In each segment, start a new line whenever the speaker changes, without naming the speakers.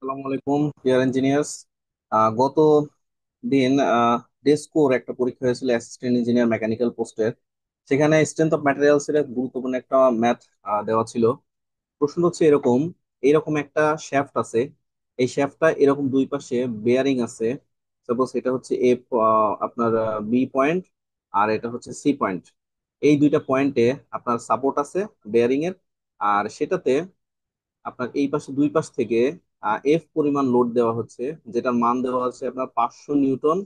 আসসালামু আলাইকুম deer engineers. গত দিন ডেস্কোর একটা পরীক্ষা হয়েছিল অ্যাসিস্ট্যান্ট ইঞ্জিনিয়ার মেকানিক্যাল পোস্টের। সেখানে স্ট্রেংথ অফ ম্যাটেরিয়ালস এর এক গুরুত্বপূর্ণ একটা ম্যাথ দেওয়া ছিল। প্রশ্ন হচ্ছে এরকম, এইরকম একটা শ্যাফট আছে। এই শ্যাফটটা এরকম দুই পাশে বেয়ারিং আছে। সাপোজ এটা হচ্ছে আপনার বি পয়েন্ট, আর এটা হচ্ছে সি পয়েন্ট। এই দুইটা পয়েন্টে আপনার সাপোর্ট আছে বেয়ারিং এর। আর সেটাতে আপনার এই পাশে দুই পাশ থেকে এফ পরিমাণ লোড দেওয়া হচ্ছে, যেটার মান দেওয়া আছে আপনার 500 নিউটন।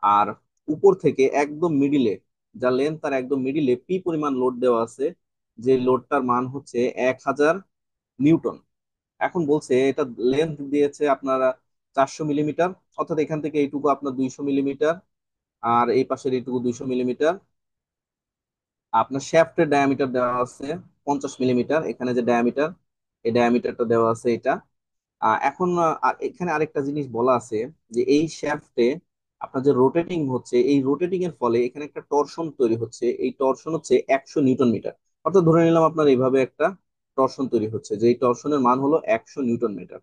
আর উপর থেকে একদম মিডিলে, যা লেন্থ তার একদম মিডিলে পি পরিমাণ লোড দেওয়া আছে, যে লোডটার মান হচ্ছে 1000 নিউটন। এখন বলছে এটা লেন্থ দিয়েছে আপনারা 400 মিলিমিটার, অর্থাৎ এখান থেকে এইটুকু আপনার 200 মিলিমিটার, আর এই পাশের এইটুকু 200 মিলিমিটার। আপনার শ্যাফটের ডায়ামিটার দেওয়া আছে 50 মিলিমিটার, এখানে যে ডায়ামিটার, এই ডায়ামিটারটা দেওয়া আছে এটা। এখন এখানে আরেকটা জিনিস বলা আছে, যে এই শ্যাফটে আপনার যে রোটেটিং হচ্ছে, এই রোটেটিং এর ফলে এখানে একটা টরশন তৈরি হচ্ছে। এই টরশন হচ্ছে 100 নিউটন মিটার। অর্থাৎ ধরে নিলাম আপনার এইভাবে একটা টরশন তৈরি হচ্ছে, যে এই টরশনের মান হলো 100 নিউটন মিটার।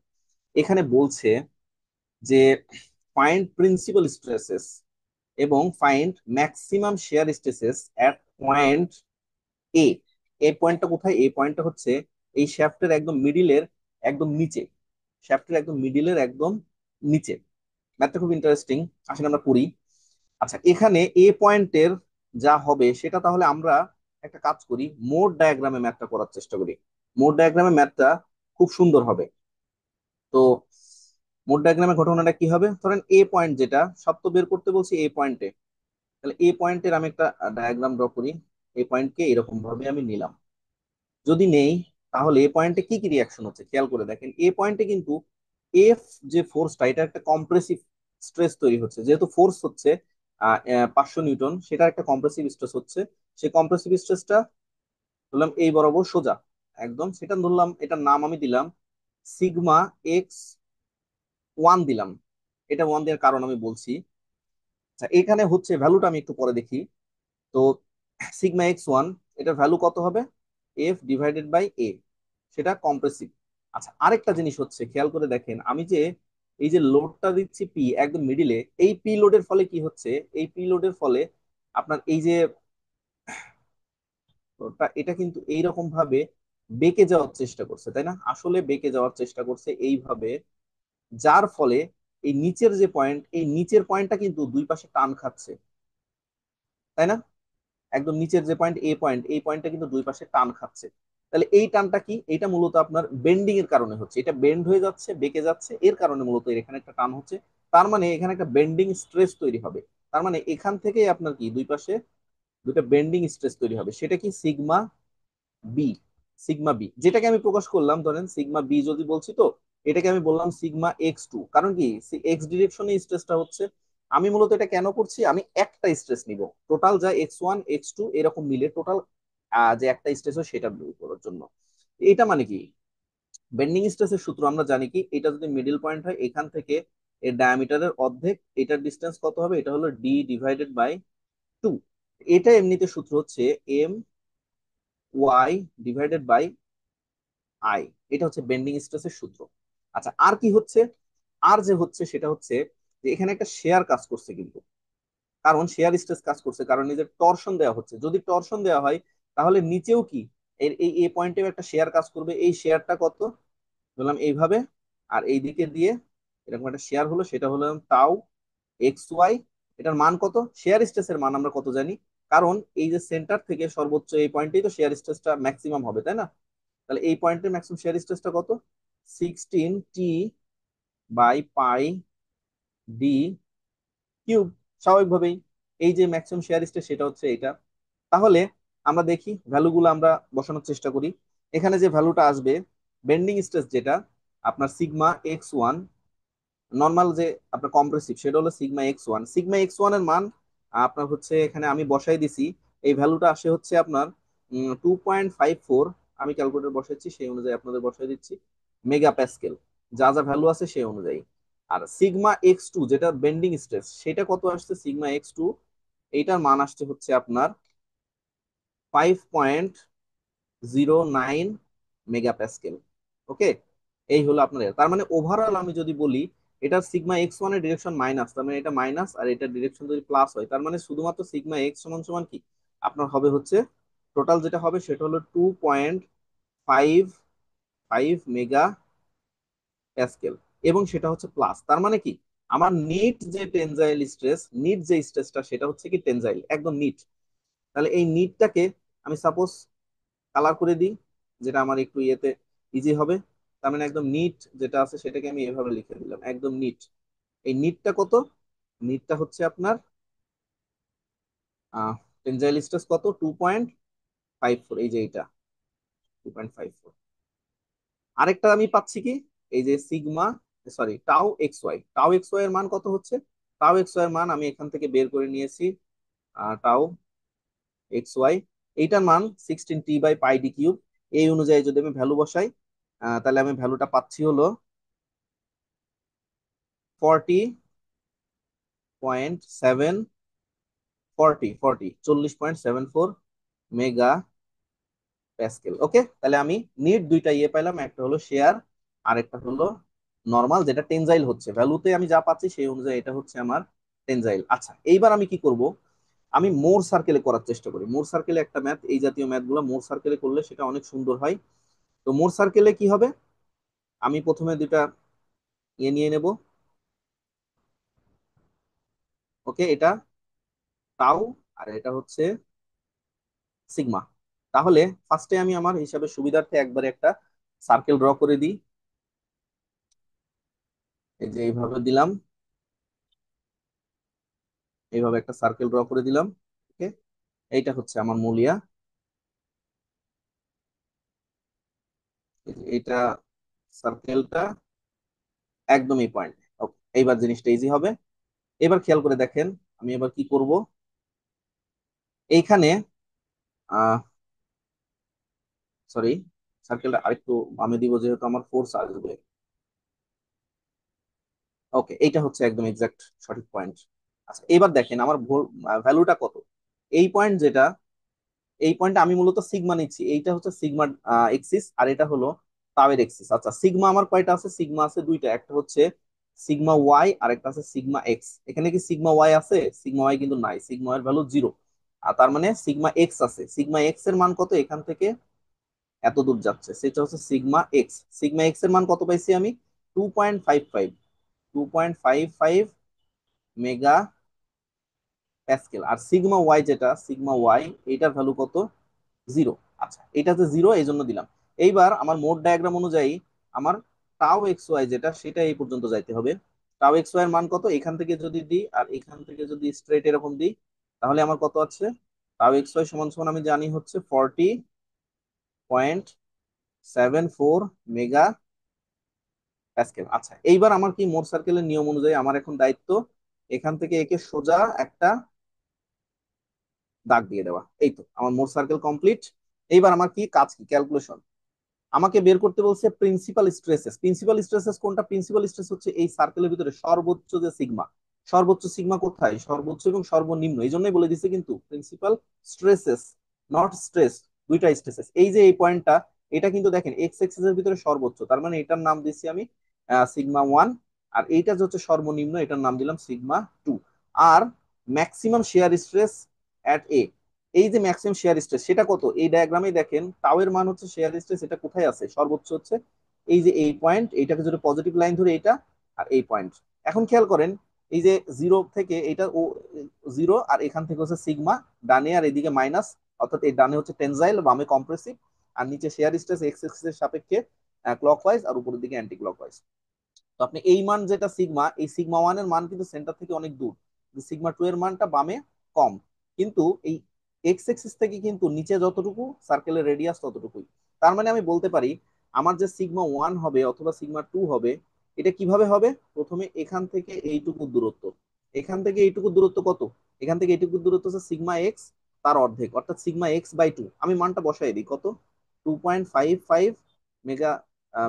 এখানে বলছে যে ফাইন্ড প্রিন্সিপাল স্ট্রেসেস এবং ফাইন্ড ম্যাক্সিমাম শেয়ার স্ট্রেসেস এট পয়েন্ট এ। এই পয়েন্টটা কোথায়? এই পয়েন্টটা হচ্ছে এই শ্যাফটের একদম মিডিলের একদম নিচে। শ্যাফটের একদম মিডিলের একদম নিচে। ম্যাথটা খুব ইন্টারেস্টিং, আসলে আমরা করি। আচ্ছা, এখানে এ পয়েন্টের যা হবে সেটা তাহলে আমরা একটা কাজ করি, মোড ডায়াগ্রামে ম্যাথটা করার চেষ্টা করি। মোড ডায়াগ্রামে ম্যাথটা খুব সুন্দর হবে। তো মোড ডায়াগ্রামে ঘটনাটা কি হবে, ধরেন এ পয়েন্ট, যেটা সব তো বের করতে বলছি এ পয়েন্টে। তাহলে এ পয়েন্টের আমি একটা ডায়াগ্রাম ড্র করি। এই পয়েন্টকে এরকম ভাবে আমি নিলাম। যদি নেই, তাহলে এ পয়েন্টে কি কি রিয়াকশন হচ্ছে খেয়াল করে দেখেন। এ পয়েন্টে কিন্তু এফ, যে ফোর্সটা, এটা একটা কম্প্রেসিভ স্ট্রেস তৈরি হচ্ছে। যেহেতু ফোর্স হচ্ছে 500 নিউটন, সেটা একটা কম্প্রেসিভ স্ট্রেস হচ্ছে। সেই কম্প্রেসিভ স্ট্রেসটা ধরলাম এই বরাবর সোজা একদম, সেটা ধরলাম, এটার নাম আমি দিলাম সিগমা X1 দিলাম। এটা ওয়ান দেওয়ার কারণ আমি বলছি। আচ্ছা, এখানে হচ্ছে ভ্যালুটা আমি একটু পরে দেখি। তো সিগমা X1, এটার ভ্যালু কত হবে? এফ ডিভাইডেড বাই এ, সেটা কম্প্রেসিভ। আচ্ছা, আরেকটা জিনিস হচ্ছে খেয়াল করে দেখেন, আমি যে এই যে লোডটা দিচ্ছি পি একদম মিডিলে, এই পি লোডের ফলে কি হচ্ছে? এই পি লোডের ফলে আপনার এই যে লোডটা, এটা কিন্তু এইরকম ভাবে বেঁকে যাওয়ার চেষ্টা করছে, তাই না? আসলে বেঁকে যাওয়ার চেষ্টা করছে এইভাবে, যার ফলে এই নিচের যে পয়েন্ট, এই নিচের পয়েন্টটা কিন্তু দুই পাশে টান খাচ্ছে, তাই না? একদম নিচের যে পয়েন্ট এ পয়েন্ট, এই পয়েন্টটা কিন্তু দুই পাশে টান খাচ্ছে। তাহলে এই টানটা কি? এটা মূলত আপনার বেন্ডিং এর কারণে হচ্ছে। এটা বেন্ড হয়ে যাচ্ছে, বেঁকে যাচ্ছে, এর কারণে মূলত এখানে একটা টান হচ্ছে। তার মানে এখানে একটা বেন্ডিং স্ট্রেস তৈরি হবে। তার মানে এখান থেকে আপনার কি দুই পাশে দুইটা বেন্ডিং স্ট্রেস তৈরি হবে। সেটা কি? বি সিগমা বি, যেটাকে আমি প্রকাশ করলাম, ধরেন সিগমা বি যদি বলছি, তো এটাকে আমি বললাম সিগমা X2। কারণ কি? এক্স ডিরেকশনে স্ট্রেসটা হচ্ছে। আমি মূলত এটা কেন করছি, আমি একটা স্ট্রেস নিব, টোটাল যা X1 X2 এরকম মিলে টোটাল যে একটা স্ট্রেস হয় সেটা বের করার জন্য। এটা মানে কি? বেন্ডিং স্ট্রেসের সূত্র আমরা জানি কি, এটা যদি মিডল পয়েন্ট হয়, এখান থেকে এর ডায়ামিটারের অর্ধেক, এটার ডিস্টেন্স কত হবে? এটা হলো D/2। এটা এমনিতে সূত্র হচ্ছে My/I। এটা হচ্ছে বেন্ডিং স্ট্রেসের সূত্র। আচ্ছা, আর কি হচ্ছে? আর যে হচ্ছে সেটা হচ্ছে যে এখানে একটা শেয়ার কাজ করছে কিন্তু। কারণ শেয়ার স্ট্রেস কাজ করছে, কারণ এই যে টরশন দেওয়া হচ্ছে, যদি টরশন দেওয়া হয় তাহলে নিচেও কি এর এই এ পয়েন্টেও একটা শেয়ার কাজ করবে। এই শেয়ারটা কত? বললাম এইভাবে, আর এই দিকে দিয়ে এরকম একটা শেয়ার হলো, সেটা হলো τ xy। এটার মান কত? শেয়ার স্ট্রেসের মান আমরা কত জানি? কারণ এই যে সেন্টার থেকে সর্বোচ্চ এই পয়েন্টেই তো শেয়ার স্ট্রেসটা ম্যাক্সিমাম হবে, তাই না? তাহলে এই পয়েন্টের ম্যাক্সিমাম শেয়ার স্ট্রেসটা কত? 16T/π/d cube. স্বাভাবিকভাবেই এই যে ম্যাক্সিমাম শেয়ার স্ট্রেস, সেটা হচ্ছে এটা। তাহলে আমরা দেখি ভ্যালুগুলো আমরা বসানোর চেষ্টা করি। এখানে যে ভ্যালুটা আসবে, বেন্ডিং স্ট্রেস যেটা আপনার সিগমা X1, নর্মাল যে আপনার কম্প্রেসিভ, সেটা হলো সিগমা X1। সিগমা X1 এর মান আপনার হচ্ছে, এখানে আমি বসাই দিছি, এই ভ্যালুটা আসে হচ্ছে আপনার 2.54। আমি ক্যালকুলেটর বসাচ্ছি, সেই অনুযায়ী আপনাদের বসাই দিচ্ছি মেগা প্যাসকেল, যা যা ভ্যালু আছে সেই অনুযায়ী। আর সিগমা X2 যেটা বেন্ডিং স্ট্রেস, সেটা কত আসছে? সিগমা X2 এইটার মান আসছে হচ্ছে আপনার 5.09 মেগা প্যাসকেল। ওকে, এই হলো আপনার এর। তার মানে ওভারঅল আমি যদি বলি, এটা সিগমা এক্স ওয়ানের ডিরেকশন মাইনাস, তার মানে এটা মাইনাস, আর এটা ডিরেকশন যদি প্লাস হয়, তার মানে শুধুমাত্র সিগমা এক্স সমান সমান কি আপনার হবে হচ্ছে, টোটাল যেটা হবে সেটা হলো 2.55 প্যাসকেল, এবং সেটা হচ্ছে প্লাস। তার মানে কি আমার নিট যে টেনজাইল স্ট্রেস, নিট যে স্ট্রেসটা সেটা হচ্ছে কি টেনজাইল, একদম নিট। তাহলে এই নিটটাকে আমি সাপোজ কালার করে দিই, যেটা আমার একটু ইয়েতে ইজি হবে। তার মানে একদম নিট যেটা আছে সেটাকে আমি এভাবে লিখে দিলাম, একদম নিট। এই নিটটা কত? নিটটা হচ্ছে আপনার টেনজাইল স্ট্রেস কত, 2.54, এই যে এটা 2.54। আরেকটা আমি পাচ্ছি কি, এই যে sigma, sorry tau x y এর মান কত হচ্ছে, টাউ এক্স ওয়াই এর মান আমি এখান থেকে বের করে নিয়েছি। টাউ এক্স ওয়াই, এইটার মান 16t/πd কিউব। এই অনুযায়ী যদি আমি ভ্যালু বসাই, তাহলে আমি ভ্যালুটা পাচ্ছি হলো 40.74 প্যাসকেল। ওকে, তাহলে আমি নিট দুইটা ইয়ে পাইলাম, একটা হলো শেয়ার, আর একটা হলো নর্মাল, যেটা টেনজাইল হচ্ছে ভ্যালুতে আমি যা পাচ্ছি সেই অনুযায়ী এটা হচ্ছে আমার টেনজাইল। আচ্ছা, এইবার আমি কি করব, আমি মোর সার্কেলে করার চেষ্টা করি। মোর সার্কেলে একটা ম্যাথ, এই জাতীয় ম্যাথ গুলো মোর সার্কেলে করলে সেটা অনেক সুন্দর হয়। তো মোর সার্কেলে কি হবে, আমি প্রথমে দুটা ইয়ে নিয়ে নেব। ওকে, এটা টাউ, আর এটা হচ্ছে সিগমা। তাহলে ফার্স্টে আমি আমার হিসাবে সুবিধার্থে একবারে একটা সার্কেল ড্র করে দিই। এই যে এইভাবে দিলাম, এইভাবে একটা সার্কেল ড্র করে দিলাম। ওকে, এইটা হচ্ছে আমার মূলিয়া, এই যে এইটা সার্কেলটা একদম এই পয়েন্ট। ওকে, এইবার জিনিসটা ইজি হবে। এবার খেয়াল করে দেখেন, আমি এবার কি করব, এইখানে সরি, সার্কেলটা আরেকটু বামে দিব যেহেতু আমার ফোর্স আসবে। ওকে, এইটা হচ্ছে একদম এক্সাক্ট সঠিক পয়েন্ট। আচ্ছা, এবার দেখেন আমার ভ্যালুটা কত, এই পয়েন্ট যেটা, এই পয়েন্টে আমি মূলত সিগমা নিচ্ছি, এইটা হচ্ছে সিগমা এক্সিস, আর এটা হলো তাওয়ের এক্সিস। আচ্ছা, সিগমা আমার কয়টা আছে, সিগমা আছে দুইটা, একটা হচ্ছে সিগমা ওয়াই আর একটা আছে সিগমা এক্স। এখানে কি সিগমা ওয়াই আছে? সিগমা ওয়াই কিন্তু নাই, সিগমা এর ভ্যালু 0। আর তার মানে সিগমা এক্স আছে, সিগমা এক্স এর মান কত, এখান থেকে এত দূর যাচ্ছে, সেটা হচ্ছে সিগমা এক্স। সিগমা এক্স এর মান কত পাইছি আমি, 2.55, 2.55 মেগা প্যাসকেল। আর সিগমা ওয়াই যেটা, সিগমা ওয়াই, এটার ভ্যালু কত, 0। আচ্ছা, এটা যে 0 এই জন্য দিলাম। এইবার আমার মোড ডায়াগ্রাম অনুযায়ী আমার টাও এক্স ওয়াই যেটা, সেটা এই পর্যন্ত যাইতে হবে। টাও এক্স ওয়াই এর মান কত, এখান থেকে যদি দিই আর এখান থেকে যদি স্ট্রেট এরকম দিই, তাহলে আমার কত আছে, টাও এক্স ওয়াই সমান সমান আমি জানি হচ্ছে 40.74 মেগা প্যাসকেল। আচ্ছা, এইবার আমার কি মোট সার্কেলের নিয়ম অনুযায়ী আমার এখন দায়িত্ব এখান থেকে একে সোজা একটা দাগ দিয়ে দেওয়া। এই তো আমার মোট সার্কেল কমপ্লিট। এইবার আমার কি কাজ, কি ক্যালকুলেশন, আমাকে বের করতে বলছে প্রিন্সিপাল স্ট্রেসেস। প্রিন্সিপাল স্ট্রেসেস কোনটা, প্রিন্সিপাল স্ট্রেস হচ্ছে এই সার্কেলের ভিতরে সর্বোচ্চ যে সিগমা, সর্বোচ্চ সিগমা কোথায়, সর্বোচ্চ এবং সর্বনিম্ন, এই জন্যই বলে দিছে কিন্তু প্রিন্সিপাল স্ট্রেসেস, নট স্ট্রেস, দুইটা স্ট্রেসেস। এই যে এই পয়েন্টটা, এটা কিন্তু দেখেন এক্স এক্সিস এর ভিতরে সর্বোচ্চ, তার মানে এটার নাম দিচ্ছি আমি সিগমা ওয়ান। আর এইটা যে হচ্ছে সর্বনিম্ন, এটার নাম দিলাম সিগমা টু। আর maximum shear stress at A, এই যে ম্যাক্সিমাম শেয়ার স্ট্রেস সেটা কত, এই ডায়াগ্রামে দেখেন টাও এর মান হচ্ছে শেয়ার স্ট্রেস, এটা কোথায় আছে, সর্বোচ্চ হচ্ছে এই যে এই পয়েন্ট, এইটাকে যদি পজিটিভ লাইন ধরে এটা, আর এই পয়েন্ট। এখন খেয়াল করেন, এই যে 0 থেকে এটা ও 0, আর এখান থেকে হচ্ছে সিগমা ডানে, আর এদিকে মাইনাস, অর্থাৎ এই ডানে হচ্ছে টেনজাইল, বামে কম্প্রেসিভ, আর নিচে শেয়ার স্ট্রেস এক্স এক্সিস এর সাপেক্ষে ক্লকওয়াইজ, আর উপরের দিকে অ্যান্টি ক্লকওয়াইজ। তো আপনি এই মান যেটা সিগমা, এই সিগমা ওয়ান এর মান কিন্তু সেন্টার থেকে অনেক দূর, সিগমা টু এর মানটা বামে কম, কিন্তু এই এক্স এক্সিস থেকে কিন্তু নিচে যতটুকু সার্কেলের রেডিয়াস ততটুকুই। তার মানে আমি বলতে পারি আমার যে সিগমা ওয়ান হবে অথবা সিগমা টু হবে, এটা কিভাবে হবে, প্রথমে এখান থেকে এইটুকু দূরত্ব, এখান থেকে এইটুকু দূরত্ব কত, এখান থেকে এইটুকু দূরত্ব হচ্ছে সিগমা এক্স, তার অর্ধেক অর্থাৎ সিগমা এক্স বাই টু, আমি মানটা বসাই দিই কত, 2.55 mega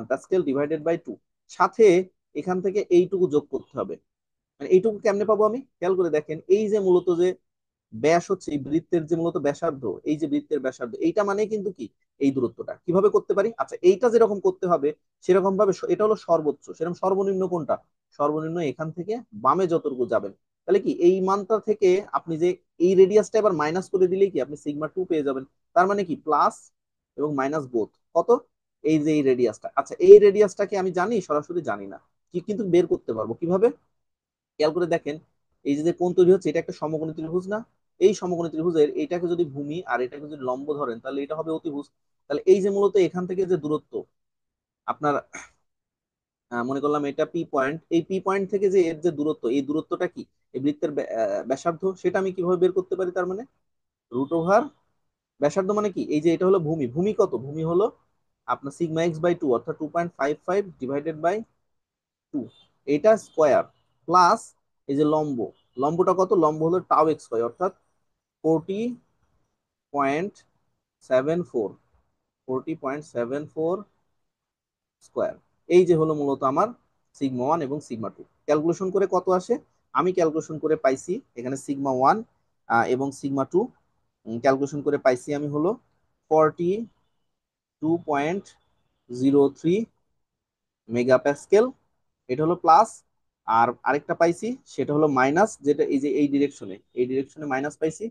pascal divided by two. সাথে এখান থেকে এইটুকু যোগ করতে হবে। মানে এইটুকু কেমনে পাবো আমি, খেয়াল করে দেখেন, এই যে মূলত যে ব্যাস হচ্ছে এই বৃত্তের যে মূলত ব্যাসার্ধ, এই যে বৃত্তের ব্যাসার্ধ এইটা মানে কিন্তু কি এই দূরত্বটা। কিভাবে করতে পারি? আচ্ছা, এইটা যেরকম করতে হবে সেরকম ভাবে এটা হলো সর্বোচ্চ, সেরকম সর্বনিম্ন কোনটা? সর্বনিম্ন এখান থেকে বামে যতটুকু যাবেন, তাহলে কি এই মানটা থেকে আপনি যে এই রেডিয়াসটা এবার মাইনাস করে দিলেই কি আপনি সিগমা টু পেয়ে যাবেন। তার মানে কি প্লাস এবং মাইনাস বোথ কত? এই যে এই রেডিয়াসটা, আচ্ছা এই রেডিয়াসটাকে আমি জানি? সরাসরি জানি না, কি কিন্তু বের করতে পারবো কিভাবে? খেয়াল করে দেখেন, এই যে যে কোণ তৈরি হচ্ছে এটা একটা সমকোণী ত্রিভুজ না? এই সমকোণী ত্রিভুজের এইটাকে যদি ভূমি আর এটাকে যদি লম্ব ধরেন তাহলে এটা হবে অতিভুজ। তাহলে এই যে মূলত এখান থেকে যে দূরত্ব আপনার, মনে করলাম এটা পি পয়েন্ট, এই পি পয়েন্ট থেকে যে এর যে দূরত্ব, এই দূরত্বটা কি এই বৃত্তের ব্যাসার্ধ, সেটা আমি কিভাবে বের করতে পারি? তার মানে রুট ওভার ব্যাসার্ধ মানে কি এই যে এটা হলো ভূমি, ভূমি কত? ভূমি হলো আপনার সিগমা এক্স বাই টু, অর্থাৎ 2.55 ডিভাইডেড বাই টু, এটা স্কোয়ার প্লাস এই যে লম্ব, লম্বটা কত? লম্ব হলো টাও এক্স স্কোয়ার, অর্থাৎ 40.74, 40.74 স্কোয়ার। এই যে হলো মূলত আমার সিগমা ওয়ান এবং সিগমা টু। ক্যালকুলেশন করে কত আসে? আমি ক্যালকুলেশন করে পাইছি এখানে সিগমা ওয়ান এবং সিগমা টু ক্যালকুলেশন করে পাইছি আমি হলো 42.03 মেগা প্যাসকেল, এটা হলো প্লাস। আর আরেকটা পাইছি সেটা হলো মাইনাস, যেটা এই যে এই ডিরেকশনে মাইনাস পাইছি,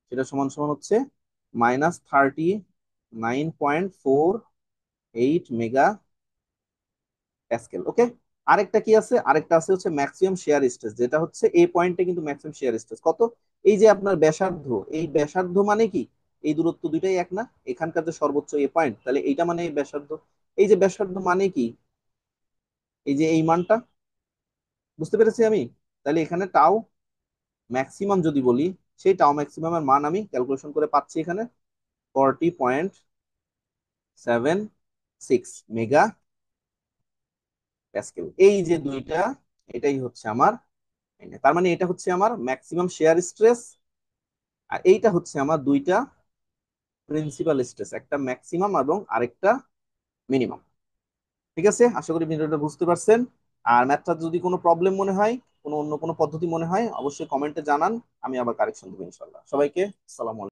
সেটা সমান সমান হচ্ছে -39.48 মেগা প্যাসকেল। ওকে, আরেকটা কি আছে? আরেকটা আছে হচ্ছে ম্যাক্সিমাম শেয়ার স্ট্রেস, যেটা হচ্ছে এই পয়েন্টে কিন্তু ম্যাক্সিমাম শেয়ার স্ট্রেস কত? এই যে আপনার ব্যাসার্ধ, এই ব্যাসার্ধ মানে কি এই দূরত্ব দুইটাই এক না? এখানকার যে সর্বোচ্চ এ পয়েন্ট, তাহলে এইটা মানে এই ব্যাসার্ধ, এই যে ব্যাসার্ধ মানে কি এই যে এই মানটা, বুঝতে পেরেছি আমি? তাহলে এখানে টাও ম্যাক্সিমাম যদি বলি, সেই টাও ম্যাক্সিমামের মান আমি ক্যালকুলেশন করে পাচ্ছি এখানে 40.76 মেগা প্যাসকেল। এই যে দুইটা, এটাই হচ্ছে আমার, তার মানে এটা হচ্ছে আমার ম্যাক্সিমাম শেয়ার স্ট্রেস, আর এইটা হচ্ছে আমার দুইটা প্রিন্সিপাল স্ট্রেস, একটা ম্যাক্সিমাম এবং আরেকটা মিনিমাম। ঠিক আছে, আশা করি ভিডিওটা বুঝতে পারছেন। আর ম্যাথটা যদি কোনো প্রবলেম মনে হয়, কোনো অন্য কোনো পদ্ধতি মনে হয়, অবশ্যই কমেন্টে জানান, আমি আবার কারেকশন দেবো ইনশাল্লাহ। সবাইকে আসসালামু আলাইকুম।